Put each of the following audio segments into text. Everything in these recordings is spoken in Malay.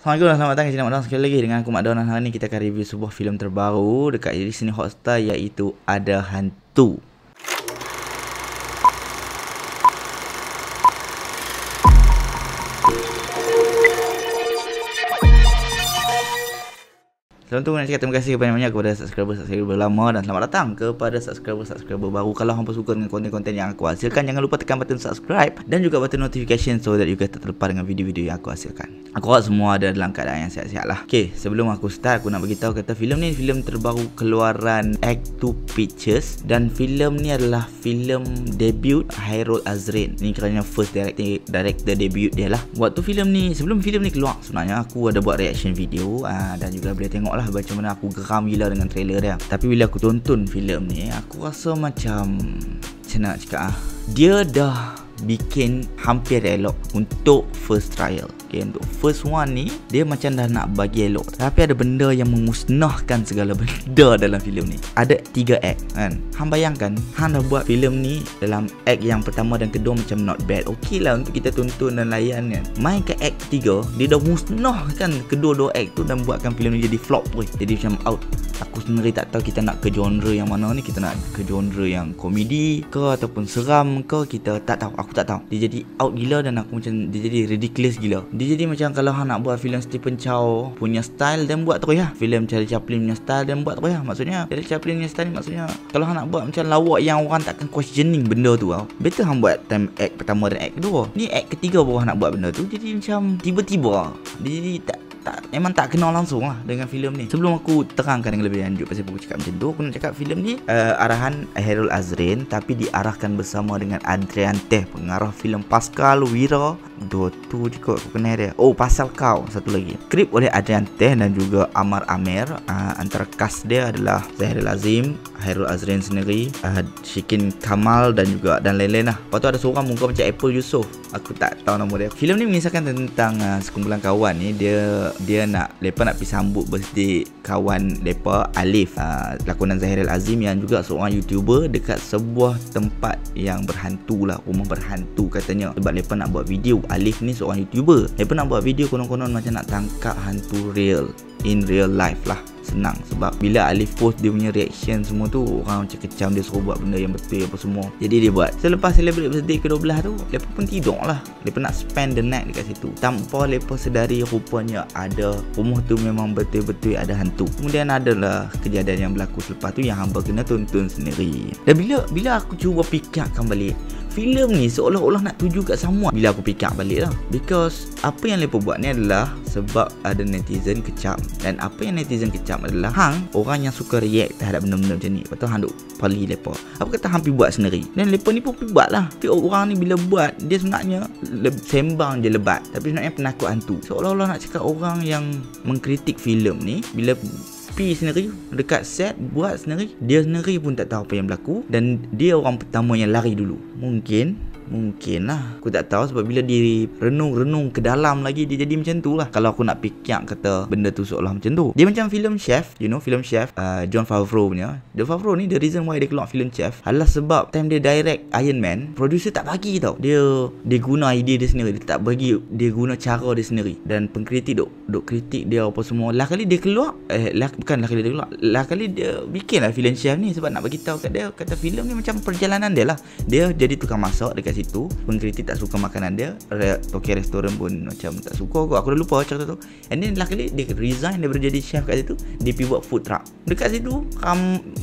Assalamualaikum dan selamat datang ke channel Mak Don sekali lagi dengan aku Mak Don. Hari ni kita akan review sebuah filem terbaru dekat Disney Hotstar, iaitu Ada Hantu. Selamat nak cakap terima kasih banyak-banyak kepada subscriber lama, dan selamat datang kepada subscriber baru. Kalau hampa suka dengan konten-konten yang aku hasilkan, jangan lupa tekan button subscribe dan juga button notification so that you guys tak terlepas dengan video-video yang aku hasilkan. Aku harap semua ada dalam keadaan yang sihat-sihat lah. Okay, sebelum aku start, aku nak beritahu kata filem ni filem terbaru keluaran Act2 Pictures, dan filem ni adalah filem debut Hairul Azrain. Ni kerana first director debut dia lah. Waktu filem ni, sebelum filem ni keluar, sebenarnya aku ada buat reaction video dan juga boleh tengok lah macam mana aku geram gila dengan trailer dia. Tapi bila aku tonton filem ni, aku rasa macam nak cakap dia dah bikin hampir elok untuk first trial. Okay, untuk first one ni dia macam dah nak bagi elok, tapi ada benda yang memusnahkan segala benda dalam filem ni. Ada 3 act kan. Hang bayangkan hang dah buat filem ni dalam act yang pertama dan kedua macam not bad, okey lah untuk kita tonton dan layan kan. Main ke act ketiga, dia dah musnahkan kedua-dua act tu dan buatkan filem ni jadi flop weh. Jadi macam out. Aku sendiri tak tahu kita nak ke genre yang mana ni. Kita nak ke genre yang komedi ke ataupun seram ke, kita tak tahu. Aku tak tahu. Dia jadi out gila dan aku macam dia jadi ridiculous gila. Dia jadi macam kalau hang nak buat filem Stephen Chow punya style, dan buat terus ya. Filem Charlie Chaplin punya style, dan buat terus ya. Maksudnya Charlie Chaplin punya style ni, maksudnya kalau hang nak buat macam lawak yang orang takkan questioning benda tu tau, better hang buat time act pertama dan act kedua. Ni act ketiga baru hang nak buat benda tu. Jadi macam tiba-tiba dia jadi memang tak kenal langsung lah dengan filem ni. Sebelum aku terangkan dengan lebih lanjut pasal aku cakap macam tu, aku nak cakap filem ni arahan Hairul Azrain, tapi diarahkan bersama dengan Adrian Teh, pengarah filem Pascal Wira. Dua tu juga aku kenal dia. Oh, Pasal Kau satu lagi. Skrip oleh Adrian Teh dan juga Amar Amer. Antara cast dia adalah Zahril Azim, Hairul Azrain sendiri, Shikin Kamal dan juga dan lain-lain lah. Lepas tu ada seorang muka macam Apple Yusof, aku tak tahu nama dia. Filem ni mengisahkan tentang sekumpulan kawan ni. Dia nak pergi sambut birthday kawan depa Alif, lakonan Zahril Azim yang juga seorang YouTuber, dekat sebuah tempat yang berhantu lah, rumah berhantu katanya. Sebab mereka nak buat video. Alif ni seorang YouTuber, mereka nak buat video konon-konon macam nak tangkap hantu real in real life lah. Senang sebab bila Alif post dia punya reaction semua tu, orang macam kecam dia suruh buat benda yang betul apa semua. Jadi dia buat. Selepas celebrate birthday ke-12 tu, mereka pun tidur lah. Mereka nak spend the night dekat situ, tanpa mereka sedari rupanya ada rumah tu memang betul-betul ada hantu. Kemudian adalah kejadian yang berlaku selepas tu yang hamba kena tonton sendiri. Dan bila aku cuba fikirkan balik, filem ni seolah-olah nak tuju kat semua. Bila aku fikir balik lah, because apa yang mereka buat ni adalah sebab ada netizen kecam. Dan apa yang netizen kecam adalah hang orang yang suka react terhadap benda-benda macam ni. Lepas tu hang duk pali mereka, apa kata hang pergi buat sendiri. Dan mereka ni pun pergi buat lah. Tapi orang ni bila buat, dia sebenarnya sembang je lebat, tapi sebenarnya penakut hantu. Seolah-olah nak cakap orang yang mengkritik filem ni, bila pergi sendiri dekat set buat sendiri, dia sendiri pun tak tahu apa yang berlaku, dan dia orang pertama yang lari dulu. Mungkin lah, aku tak tahu. Sebab bila dia renung ke dalam lagi, dia jadi macam tu lah. Kalau aku nak fikir kata benda tu seolah macam tu, dia macam filem Chef. You know filem Chef, Jon Favreau punya. Jon Favreau ni the reason why dia keluar filem Chef adalah sebab time dia direct Iron Man, producer tak bagi tau. Dia guna idea dia sendiri, dia tak bagi, dia guna cara dia sendiri. Dan pengkritik duk kritik dia apa semua. Lah kali dia keluar lah kali dia bikin lah filem Chef ni sebab nak bagi tahu kat dia kata filem ni macam perjalanan dia lah. Dia jadi tukang masak dekat situ, pengkritik tak suka makanan dia, toki restoran pun macam tak suka aku dah lupa cerita tu. And then lah kali dia resign daripada jadi chef kat situ, dia pergi buat food truck dekat situ.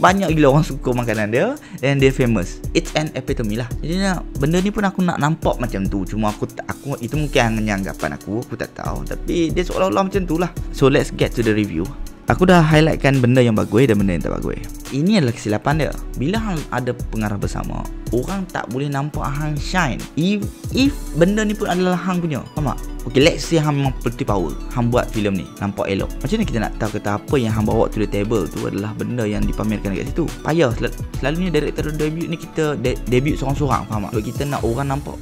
Banyak gila orang suka makanan dia, and dia famous. It's an epitome lah. Jadi benda ni pun aku nak nampak macam tu. Cuma aku itu mungkin hanya anggapan aku tak tahu, tapi dia seolah-olah macam tu lah. So let's get to the review. Aku dah highlightkan benda yang bagus dan benda yang tak bagus. Ini adalah kesilapan dia. Bila hang ada pengarah bersama, orang tak boleh nampak hang shine. If benda ni pun adalah hang punya, faham tak? Okay, let's say hang memang pretty power, hang buat filem ni nampak elok. Macam mana kita nak tahu kata apa yang hang bawa to the table tu adalah benda yang dipamerkan dekat situ? Payah. Selalunya director debut ni kita debut seorang-seorang, faham tak? Sebab kita nak orang nampak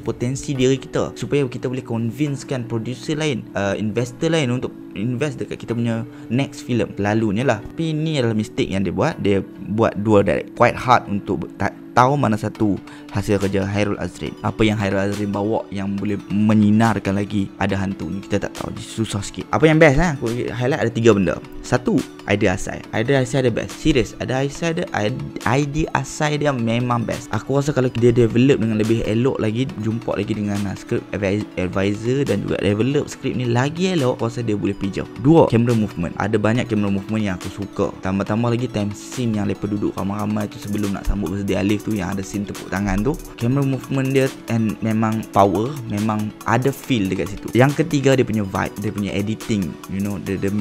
potensi diri kita, supaya kita boleh convincekan producer lain, investor lain untuk invest dekat kita punya next film. Lalunya lah. Tapi ni adalah mistake yang dia buat. Dia buat dua direct, quite hard untuk tahu mana satu hasil kerja Hairul Azrin. Apa yang Hairul Azrin bawa yang boleh menyinarkan lagi ada hantu ni, kita tak tahu. Susah sikit. Apa yang best aku highlight ada 3 benda. Satu, idea Asai. Idea Asai ada best. Serius, idea Asai dia memang best. Aku rasa kalau dia develop dengan lebih elok lagi, jumpa lagi dengan script advisor dan juga develop script ni lagi elok, aku rasa dia boleh pergi jauh. 2, camera movement. Ada banyak camera movement yang aku suka. Tambah-tambah lagi time scene yang lepas duduk ramai-ramai tu sebelum nak sambut birthday Alif tu, yang ada scene tepuk tangan tu. Camera movement dia and memang power, memang ada feel dekat situ. Yang ketiga, dia punya vibe, dia punya editing, you know, the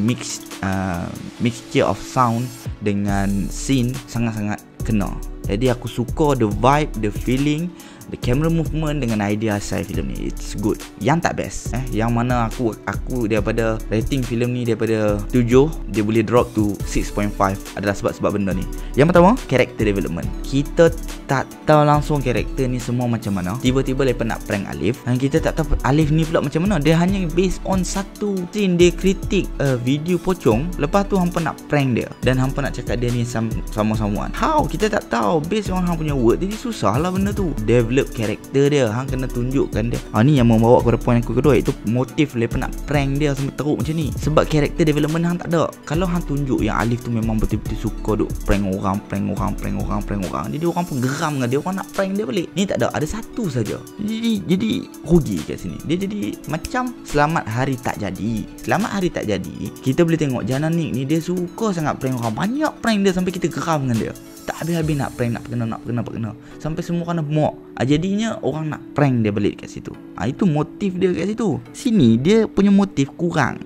mixture of sound dengan scene sangat-sangat kena. Jadi aku suka the vibe, the feeling, the camera movement dengan idea Asai filem ni. It's good. Yang tak best, yang mana aku daripada rating filem ni daripada 7, dia boleh drop to 6.5 adalah sebab benda ni. Yang pertama, character development. Kita tak tahu langsung karakter ni semua macam mana. Tiba-tiba lepas nak prank Alif, dan kita tak tahu Alif ni pula macam mana. Dia hanya based on satu scene dia kritik video pocong, lepas tu hampa nak prank dia dan hampa nak cakap dia ni sama-samaan. How? Kita tak tahu based on hang punya word. Jadi susah lah benda tu. Develop karakter dia, hang kena tunjukkan dia. Ni yang membawa kepada poin aku kedua, iaitu motif lepas nak prank dia sampai teruk macam ni. Sebab karakter development hang tak ada. Kalau hang tunjuk yang Alif tu memang betul-betul suka duk prank orang. Jadi orang pun geram dengan dia, orang nak prank dia balik. Ni tak ada, ada satu saja. Jadi rugi kat sini. Dia jadi macam Selamat Hari Tak Jadi. Selamat Hari Tak Jadi, kita boleh tengok Jana Nick ni dia suka sangat prank orang. Banyak prank dia sampai kita geram dengan dia. Tak habis-habis nak prank, nak kena sampai semua kena muak. Jadinya orang nak prank dia balik kat situ. Itu motif dia kat situ. Sini dia punya motif kurang.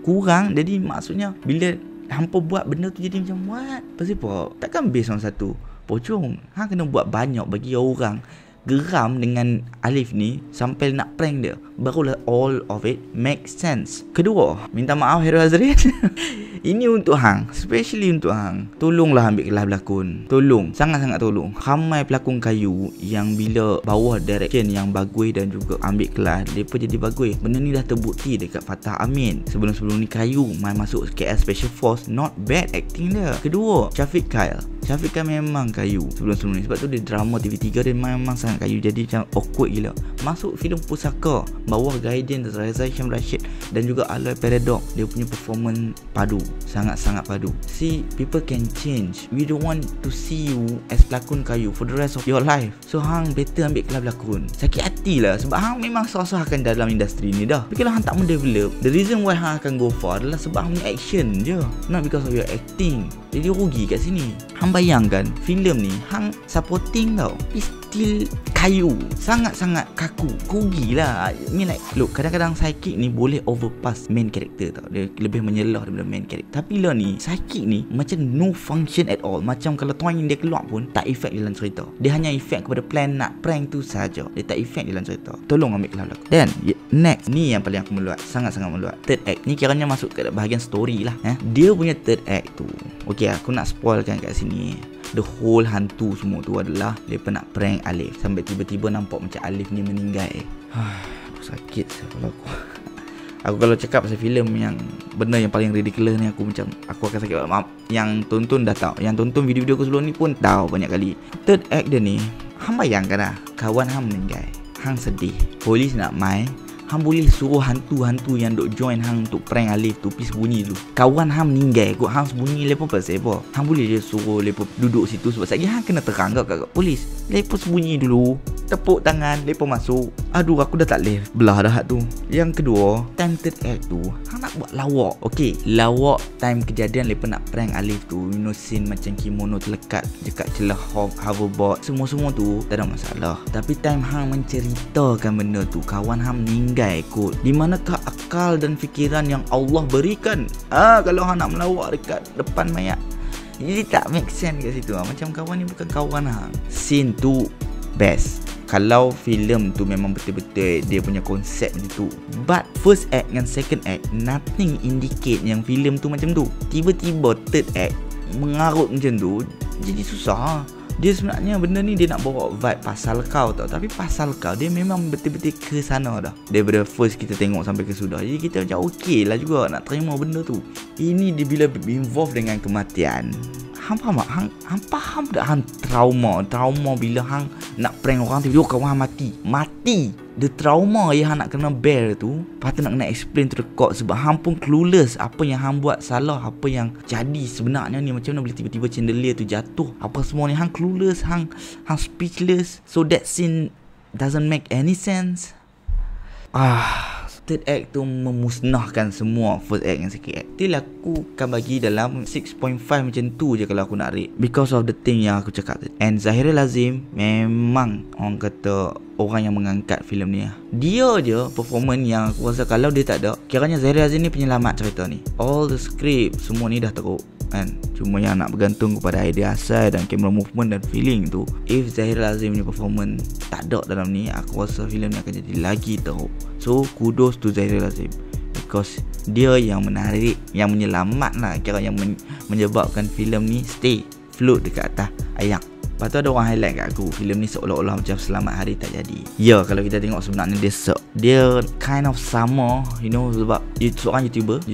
Jadi maksudnya bila hampa buat benda tu jadi macam what? Pasal apa? Takkan based on satu pocong. Hang kena buat banyak bagi orang geram dengan Alif ni sampai nak prank dia. Barulah all of it make sense. Kedua, minta maaf Hairul Azrin. Ini untuk hang, especially untuk hang. Tolonglah ambil kelas berlakon. Tolong, sangat-sangat tolong. Ramai pelakon kayu yang bila bawah direction yang bagus dan juga ambil kelas, mereka jadi bagus. Benda ni dah terbukti dekat Fatah Amin. Sebelum-sebelum ni kayu main masuk KL Special Force, not bad acting dia. Kedua, Syafiq Kyle memang kayu sebelum-sebelum ni. Sebab tu dia drama TV3 dia memang sangat kayu. Jadi macam awkward gila. Masuk filem Pusaka bawah guidance Reza Hisham Rashid dan juga Aloy Paradox, dia punya performance padu, sangat-sangat padu. See, people can change. We don't want to see you as pelakon kayu for the rest of your life. So hang better ambil kelas berlakon. Sakit hati lah sebab hang memang susah akan dalam industri ni dah. Tapi kalau hang tak mendevelop, the reason why hang akan go far adalah sebab hang punya action je, not because of your acting. Jadi rugi kat sini. Hang bayangkan filem ni hang supporting tau, still kayu, sangat-sangat kaku. Rugilah. I mean like, look, kadang-kadang psychic ni boleh overpass main character tau. Dia lebih menyelah daripada main character. Tapi lah ni psychic ni macam no function at all. Macam kalau tuan dia keluar pun tak efek dalam cerita. Dia hanya efek kepada plan nak prank tu saja. Dia tak efek dalam cerita. Tolong ambil kelas belakang. Dan next ni yang paling aku meluat, sangat-sangat meluat. Third act ni kiranya masuk ke bahagian story lah. Dia punya third act tu, okay, aku nak spoilkan kat sini. The whole hantu semua tu adalah mereka nak prank Alif. Sampai tiba-tiba nampak macam Alif ni meninggal. Aku sakit kepala aku. Aku kalau cakap pasal filem yang benda yang paling ridiculous ni, aku akan sakit. Maaf, yang tonton dah tahu. Yang tonton video-video aku sebelum ni pun tahu banyak kali. Third act dia ni, hang bayangkan lah, kawan hang meninggal, hang sedih, polis nak main, hang boleh suruh hantu-hantu yang duk join hang untuk prank Alif tu pergi sembunyi dulu. Kawan hang meninggal kot, hang sembunyi lepas pasal apa? Hang boleh je suruh lepas duduk situ sebab sekejap hang kena terang kat polis. Lepas sembunyi dulu, tepuk tangan, lepas masuk. Aduh, aku dah tak boleh belah dah tu. Yang kedua, time third act tu hang nak buat lawak. Okay, lawak time kejadian lepas nak prank Alif tu, you know, scene macam kimono terlekat dekat celah hoverboard, semua-semua tu tak ada masalah. Tapi time hang menceritakan benda tu, kawan hang meninggal kot. Di manakah akal dan fikiran yang Allah berikan? Kalau hang nak melawak dekat depan mayat. Jadi tak make sense kat situ. Macam kawan ni bukan kawan hang. Scene tu best kalau filem tu memang betul-betul dia punya konsep macam tu. But first act dengan second act, nothing indicate yang filem tu macam tu. Tiba-tiba third act mengarut macam tu, jadi susah. Dia sebenarnya benda ni dia nak bawa vibe pasal kau tau. Tapi pasal kau dia memang betul-betul ke sana dah. Daripada first kita tengok sampai ke sudah. Jadi kita macam okey lah juga nak terima benda tu. Ini dia bila involve dengan kematian, Hang faham tak? Hang faham tak hang trauma bila hang nak prank orang tiba-tiba kawan hang mati. The trauma yang hang nak kena bear tu, lepas tu nak kena explain to the court sebab hang pun clueless apa yang hang buat salah, apa yang jadi sebenarnya ni, macam mana boleh tiba-tiba chandelier tu jatuh, apa semua ni. Hang clueless, hang speechless. So that scene doesn't make any sense. Third act tu memusnahkan semua first act dan second act. Still aku akan bagi dalam 6.5 macam tu je kalau aku nak rate, because of the thing yang aku cakap tadi. And Zahirul Azim memang orang kata orang yang mengangkat filem ni. Dia je performance yang aku rasa kalau dia tak ada, kiranya Zahirul Azim ni penyelamat cerita ni. All the script semua ni dah teruk kan, cuma yang nak bergantung kepada idea asal dan camera movement dan feeling tu. If Zahirul Azim ni performance tak ada dalam ni, aku rasa filem ni akan jadi lagi teruk. So kudos to Zahirul Azim, because dia yang menarik, yang menyelamat lah, kira yang menyebabkan filem ni stay float dekat atas ayam. Lepas tu ada orang highlight kat aku, filem ni seolah-olah macam Selamat Hari Tak Jadi. Ya, kalau kita tengok sebenarnya dia kind of sama, you know, sebab seorang YouTuber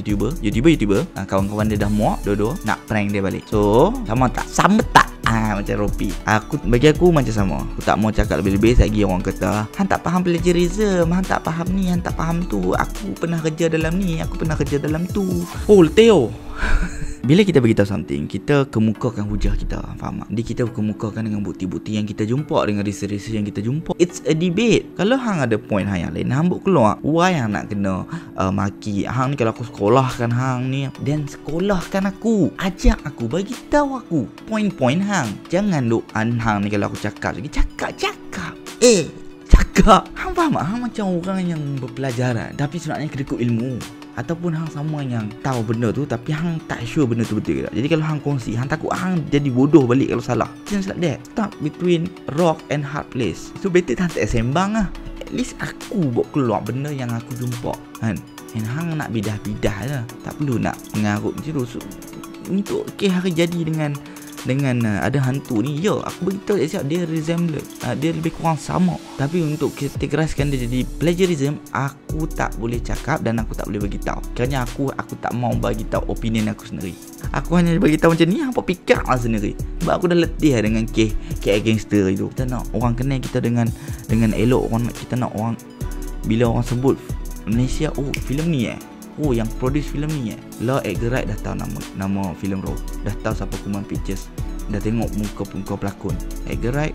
kawan-kawan dia dah muak dua-dua nak prank dia balik. So sama tak? Macam Ropi. Bagi aku macam sama. Aku tak mau cakap lebih-lebih lagi. Orang kata hang tak faham plagiarism, hang tak faham ni, hang tak faham tu. Aku pernah kerja dalam ni, aku pernah kerja dalam tu. Theo bila kita beritahu something, kita kemukakan hujah kita, faham tak? Jadi kita kemukakan dengan bukti-bukti yang kita jumpa, dengan research yang kita jumpa. It's a debate. Kalau hang ada point hang yang lain, hang buat keluar. Why hang nak kena maki hang ni? Kalau aku sekolahkan hang ni, then sekolahkan aku, ajak aku, bagi tahu aku point-point hang. Jangan duk hang ni kalau aku cakap lagi cakap. Cakap. Hang faham tak? Hang macam orang yang berpelajaran tapi sebenarnya kedekut ilmu. Ataupun hang sama yang tahu benda tu tapi hang tak sure benda tu betul ke tak. Jadi kalau hang kongsi, hang takut hang jadi bodoh balik kalau salah. Just like that. Stuck between rock and hard place. So better hang tak sembang lah. At least aku buat keluar benda yang aku jumpa kan. And hang nak bidah-bidah lah. Tak perlu nak mengarut macam tu. So, untuk hari jadi dengan ada hantu ni, ya aku beritahu siap dia resemblance, dia lebih kurang sama. Tapi untuk kategoriskan dia jadi plagiarism, aku tak boleh cakap dan aku tak boleh bagi tahu. Kerana aku tak mau bagi tahu opinion aku sendiri. Aku hanya bagi tahu macam ni, hangpa fikir lah sendiri. Sebab aku dah letih dengan kes gangster itu. Kita nak orang kenal kita dengan elok. Kita nak orang, bila orang sebut Malaysia, filem ni yang produce filem ni lah, Edgar Wright dah tahu nama filem Raw, dah tahu siapa Kuman Pictures, dah tengok muka pelakon. Edgar Wright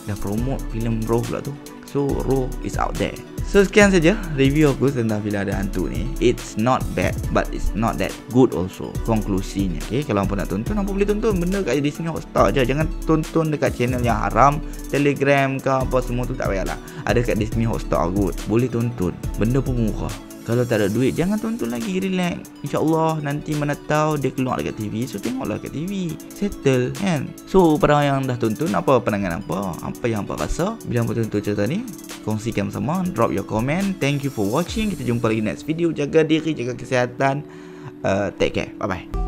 dah promote filem Raw pula tu. So Raw is out there. So sekian saja review aku tentang filem Ada Hantu ni. It's not bad, but it's not that good also. Konklusinya, okay, kalau hampa nak tonton, hampa boleh tonton benda kat Disney Hotstar je. Jangan tonton dekat channel yang haram, Telegram ke apa semua tu tak payahlah. Ada kat Disney Hotstar good, boleh tonton. Benda pun murah. Kalau tak ada duit, jangan tonton lagi, relax. InsyaAllah nanti mana tahu dia keluar dekat TV, so tengoklah kat TV. Settle kan. So para yang dah tonton, apa pandangan apa yang hampa rasa bila hampa tonton cerita ni, kongsikan bersama, drop your comment. Thank you for watching. Kita jumpa lagi next video. Jaga diri, jaga kesihatan. Take care, bye bye.